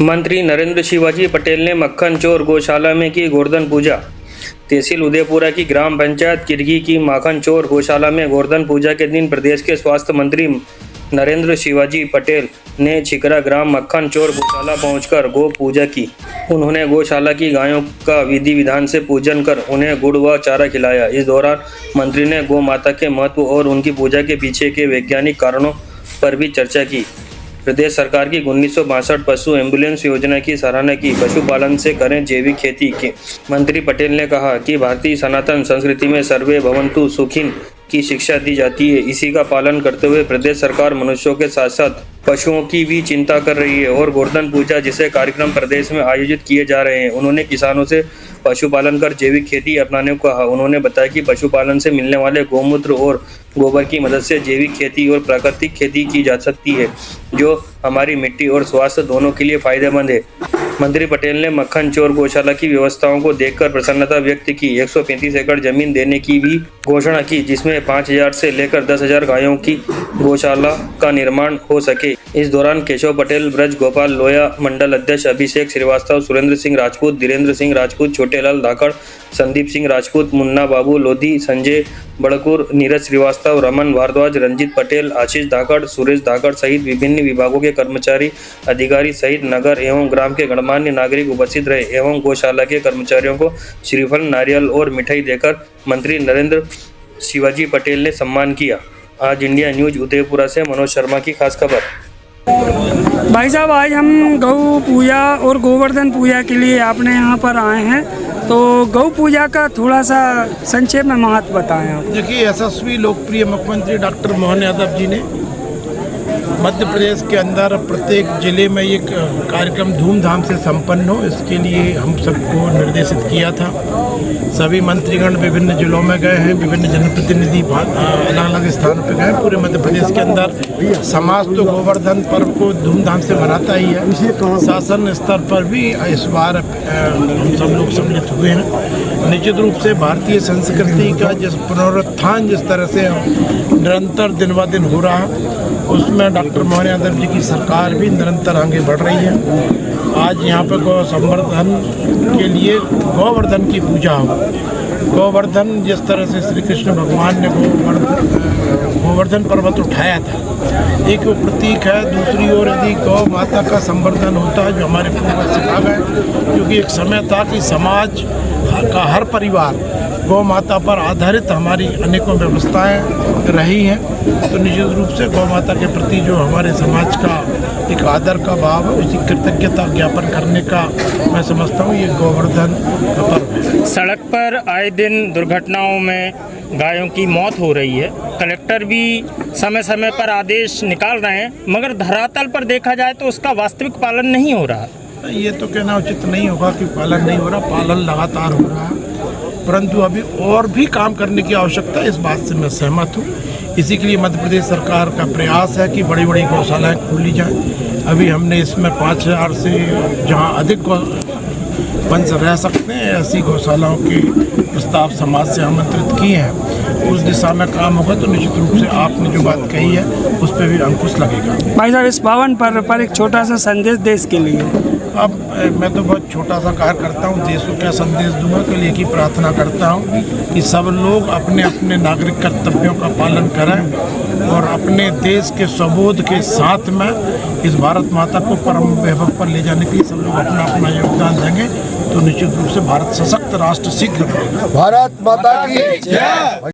मंत्री नरेंद्र शिवाजी पटेल ने मक्खन चोर गौशाला में की गोवर्धन पूजा। तहसील उदयपुरा की ग्राम पंचायत किरगी की माखन चोर गौशाला में गोवर्धन पूजा के दिन प्रदेश के स्वास्थ्य मंत्री नरेंद्र शिवाजी पटेल ने छिकरा ग्राम मक्खन चोर गौशाला पहुंचकर गौ पूजा की। उन्होंने गौशाला की गायों का विधि विधान से पूजन कर उन्हें गुड़ व चारा खिलाया। इस दौरान मंत्री ने गौ माता के महत्व और उनकी पूजा के पीछे के वैज्ञानिक कारणों पर भी चर्चा की। प्रदेश सरकार की 1962 पशु एम्बुलेंस योजना की सराहना की। पशुपालन से करें जैविक खेती की। मंत्री पटेल ने कहा कि भारतीय सनातन संस्कृति में सर्वे भवन्तु सुखिन की शिक्षा दी जाती है। इसी का पालन करते हुए प्रदेश सरकार मनुष्यों के साथ साथ पशुओं की भी चिंता कर रही है और गोवर्धन पूजा जैसे कार्यक्रम प्रदेश में आयोजित किए जा रहे हैं। उन्होंने किसानों से पशुपालन कर जैविक खेती अपनाने को कहा। उन्होंने बताया कि पशुपालन से मिलने वाले गौमूत्र और गोबर की मदद से जैविक खेती और प्राकृतिक खेती की जा सकती है, जो हमारी मिट्टी और स्वास्थ्य दोनों के लिए फायदेमंद है। मंत्री पटेल ने मक्खन चोर गौशाला की व्यवस्थाओं को देखकर प्रसन्नता व्यक्त की। 135 एकड़ जमीन देने की भी घोषणा की, जिसमें 5000 से लेकर 10,000 गायों की गौशाला का निर्माण हो सके। इस दौरान केशव पटेल, ब्रज गोपाल लोया, मंडल अध्यक्ष अभिषेक श्रीवास्तव, सुरेंद्र सिंह राजपूत, धीरेन्द्र सिंह राजपूत, छोटेलाल धाकड़, संदीप सिंह राजपूत, मुन्ना बाबू लोधी, संजय बड़कुर, नीरज श्रीवास्तव, रमन भारद्वाज, रंजीत पटेल, आशीष धाकड़, सुरेश धाकड़ सहित विभिन्न विभागों के कर्मचारी, अधिकारी सहित नगर एवं ग्राम के गणमान्य नागरिक उपस्थित रहे एवं गौशाला के कर्मचारियों को श्रीफल, नारियल और मिठाई देकर मंत्री नरेंद्र शिवाजी पटेल ने सम्मान किया। आज इंडिया न्यूज उदयपुरा से मनोज शर्मा की खास खबर। भाई साहब, आज हम गौ पूजा और गोवर्धन पूजा के लिए आपने यहाँ पर आए हैं, तो गौ पूजा का थोड़ा सा संक्षेप में महत्व बताएं आप। देखिए, यशस्वी लोकप्रिय मुख्यमंत्री डॉक्टर मोहन यादव जी ने मध्य प्रदेश के अंदर प्रत्येक जिले में ये कार्यक्रम धूमधाम से संपन्न हो, इसके लिए हम सबको निर्देशित किया था। सभी मंत्रीगण विभिन्न जिलों में गए हैं, विभिन्न जनप्रतिनिधि अलग अलग स्थानों पर गए। पूरे मध्य प्रदेश के अंदर समाज तो गोवर्धन पर्व को धूमधाम से मनाता ही है, शासन स्तर पर भी इस बार हम सब लोग सम्मिलित हुए हैं। निश्चित रूप से भारतीय संस्कृति का जिस पुनरुत्थान जिस तरह से निरंतर दिन ब दिन हो रहा है, उसमें डॉक्टर मोहन यादव जी की सरकार भी निरंतर आगे बढ़ रही है। आज यहाँ पर गौ संवर्धन के लिए गोवर्धन की पूजा हो। गोवर्धन जिस तरह से श्री कृष्ण भगवान ने गोवर्धन पर्वत उठाया था, एक वो प्रतीक है। दूसरी ओर यदि गौ माता का संवर्धन होता है, जो हमारे पूर्वज सिखा गए, क्योंकि एक समय था कि समाज का हर परिवार गौ माता पर आधारित हमारी अनेकों व्यवस्थाएं रही हैं, तो निश्चित रूप से गौ माता के प्रति जो हमारे समाज का एक आदर का भाव है, उसी कृतज्ञता ज्ञापन करने का मैं समझता हूँ ये गोवर्धन का पर्व है। सड़क पर आए दिन दुर्घटनाओं में गायों की मौत हो रही है। कलेक्टर भी समय समय पर आदेश निकाल रहे हैं, मगर धरातल पर देखा जाए तो उसका वास्तविक पालन नहीं हो रहा। ये तो कहना उचित नहीं होगा कि पालन नहीं हो रहा, पालन लगातार हो रहा है, परंतु अभी और भी काम करने की आवश्यकता है। इस बात से मैं सहमत हूँ। इसी के लिए मध्य प्रदेश सरकार का प्रयास है कि बड़ी बड़ी गौशालाएँ खोली जाएँ। अभी हमने इसमें 5000 से जहाँ अधिक वंश रह सकते हैं ऐसी गौशालाओं के प्रस्ताव समाज से आमंत्रित किए हैं। उस दिशा में काम होगा तो निश्चित रूप से आपने जो बात कही है उस पर भी अंकुश लगेगा। भाई साहब, इस पावन पर्व पर एक छोटा सा संदेश देश के लिए। अब मैं तो बहुत छोटा सा कार्य करता हूँ, देश को क्या संदेश दूंगा, के लिए की प्रार्थना करता हूँ कि सब लोग अपने अपने नागरिक कर्तव्यों का पालन करें और अपने देश के स्वबोध के साथ में इस भारत माता को परम वैभव पर ले जाने के लिए सब लोग अपना अपना योगदान देंगे तो निश्चित रूप से भारत सशक्त राष्ट्र शीघ्र बनेगा। भारत माता की जय।